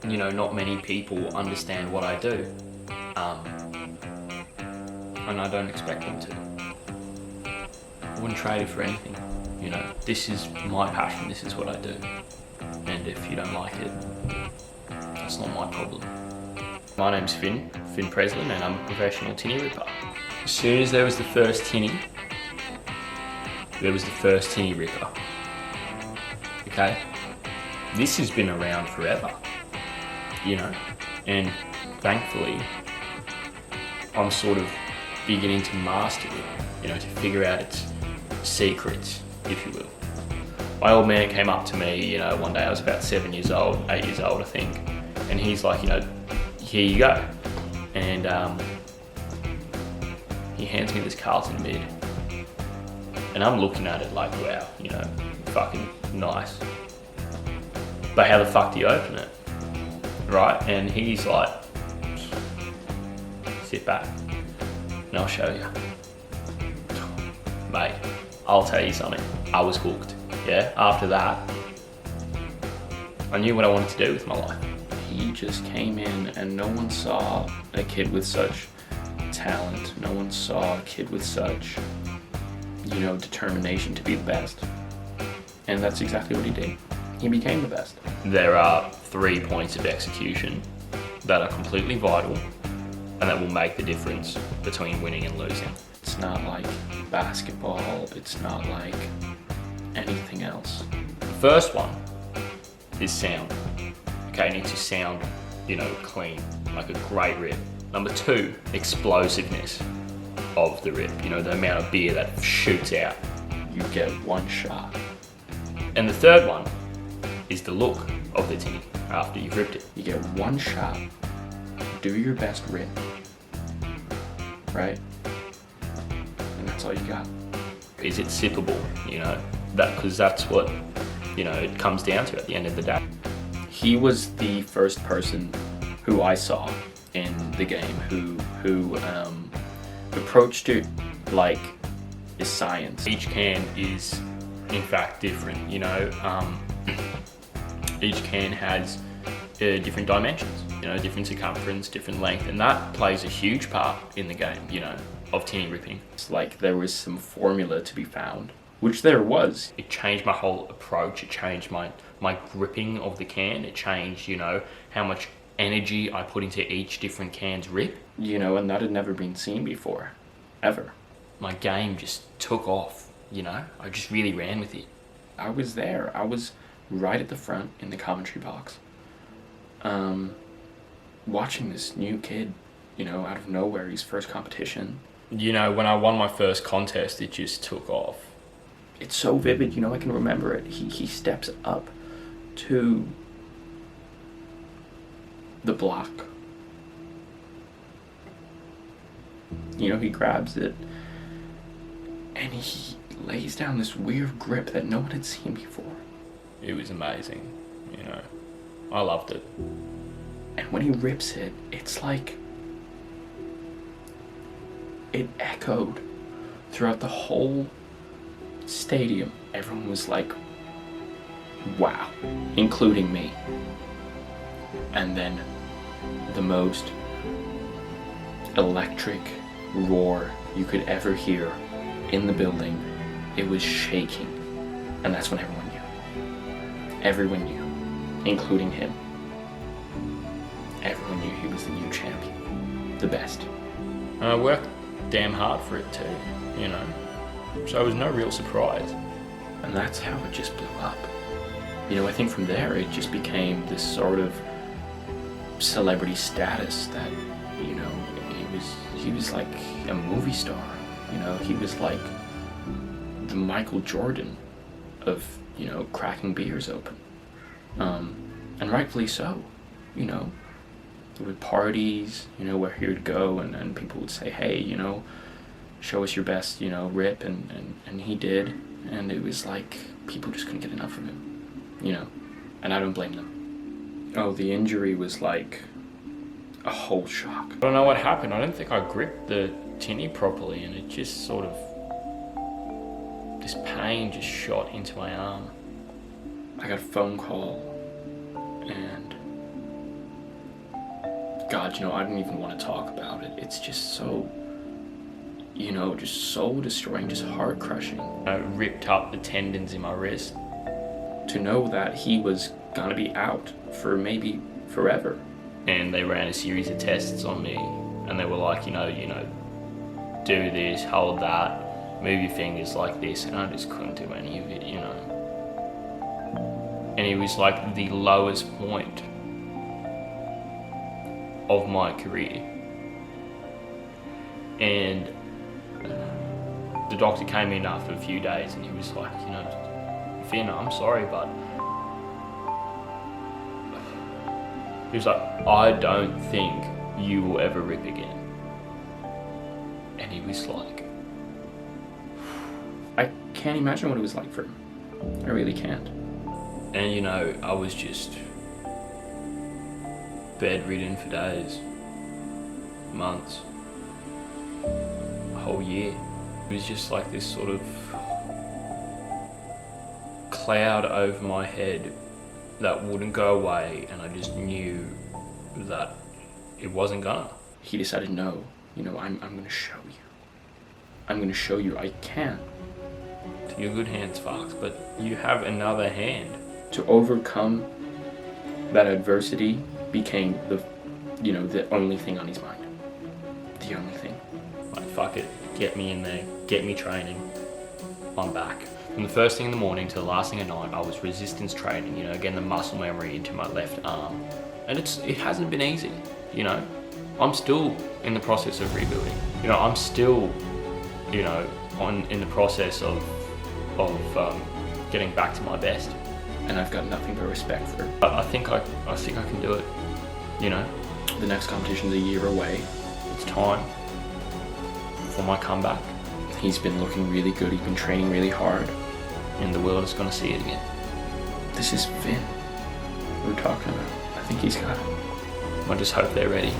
you know, not many people understand what I do. And I don't expect them to. I wouldn't trade it for anything. You know, this is my passion, this is what I do. And if you don't like it, that's not my problem. My name's Finn Preslin, and I'm a professional tinny ripper. As soon as there was the first tinny, there was the first tinny ripper. Okay? This has been around forever, you know, and thankfully, I'm sort of beginning to master it, you know, to figure out its secrets, if you will. My old man came up to me, you know, one day I was about 8 years old, I think, and he's like, you know, here you go. And he hands me this Carlton mid, and I'm looking at it like, wow, you know, fucking nice. But how the fuck do you open it? Right? And he's like, sit back and I'll show you. Mate, I'll tell you something, I was hooked. Yeah, after that, I knew what I wanted to do with my life. He just came in and no one saw a kid with such talent. No one saw a kid with such, you know, determination to be the best. And that's exactly what he did. He became the best. There are 3 points of execution that are completely vital and that will make the difference between winning and losing. It's not like basketball, it's not like anything else. The first one is sound. Okay, it needs to sound, you know, clean, like a great rip. Number 2, explosiveness of the rip. You know, the amount of beer that shoots out. You get one shot. And the third one is the look of the tinny after you've ripped it. You get one shot, do your best rip, right? And that's all you got. Is it sippable, you know? Because that's what, you know, it comes down to at the end of the day. He was the first person who I saw in the game who approached it like a science. Each can is in fact different, you know. Each can has different dimensions, you know, different circumference, different length, and that plays a huge part in the game, you know, of tinny ripping. It's like there was some formula to be found, which there was. It changed my whole approach, it changed my gripping of the can, it changed, you know, how much energy I put into each different can's rip. You know, and that had never been seen before, ever. My game just took off, you know, I just really ran with it. I was there, I was right at the front in the commentary box, watching this new kid, you know, out of nowhere, his first competition. You know, when I won my first contest, it just took off. It's so vivid, you know, I can remember it. He steps up to the block. You know, he grabs it and he lays down this weird grip that no one had seen before. It was amazing, you know, I loved it. And when he rips it, it's like it echoed throughout the whole stadium. Everyone was like, wow, including me. And then the most electric roar you could ever hear in the building. It was shaking, and that's when everyone knew. Everyone knew, including him. Everyone knew he was the new champion, the best. And I worked damn hard for it too, you know, so it was no real surprise. And that's how it just blew up. You know, I think from there it just became this sort of celebrity status that, you know, he was like a movie star. You know, he was like the Michael Jordan of, you know, cracking beers open. And rightfully so, you know. There were parties, you know, where he would go and people would say, hey, you know, show us your best, you know, rip, and he did. And it was like people just couldn't get enough of him, you know, and I don't blame them. Oh, the injury was like a whole shock. I don't know what happened. I don't think I gripped the tinny properly, and it just sort of, this pain just shot into my arm. I got a phone call, and God, I don't even want to talk about it. It's just so, just soul destroying, just heart crushing. I ripped up the tendons in my wrist to know that he was gonna be out for maybe forever. And they ran a series of tests on me, and they were like, do this, hold that, move your fingers like this, and I just couldn't do any of it, And it was like the lowest point of my career. And the doctor came in after a few days and he was like, Finn, I'm sorry, but he was like, I don't think you will ever rip again. And he was like, I can't imagine what it was like for him. I really can't. And I was just bedridden for days, months, a whole year. It was just like this sort of cloud over my head that wouldn't go away, and I just knew that it wasn't gonna. He decided, no, I'm gonna show you. I'm gonna show you I can. You're good hands, Fox, but you have another hand. To overcome that adversity became the only thing on his mind. The only thing. Like, fuck it, get me in there, get me training, I'm back. From the first thing in the morning to the last thing at night, I was resistance training, getting the muscle memory into my left arm. And it hasn't been easy, I'm still in the process of rebuilding. I'm still, in the process of getting back to my best. And I've got nothing but respect for it. I think I can do it, The next competition's a year away. It's time for my comeback. He's been looking really good, he's been training really hard. And the world is gonna see it again. This is Finn we're talking about. I think he's got it. I just hope they're ready.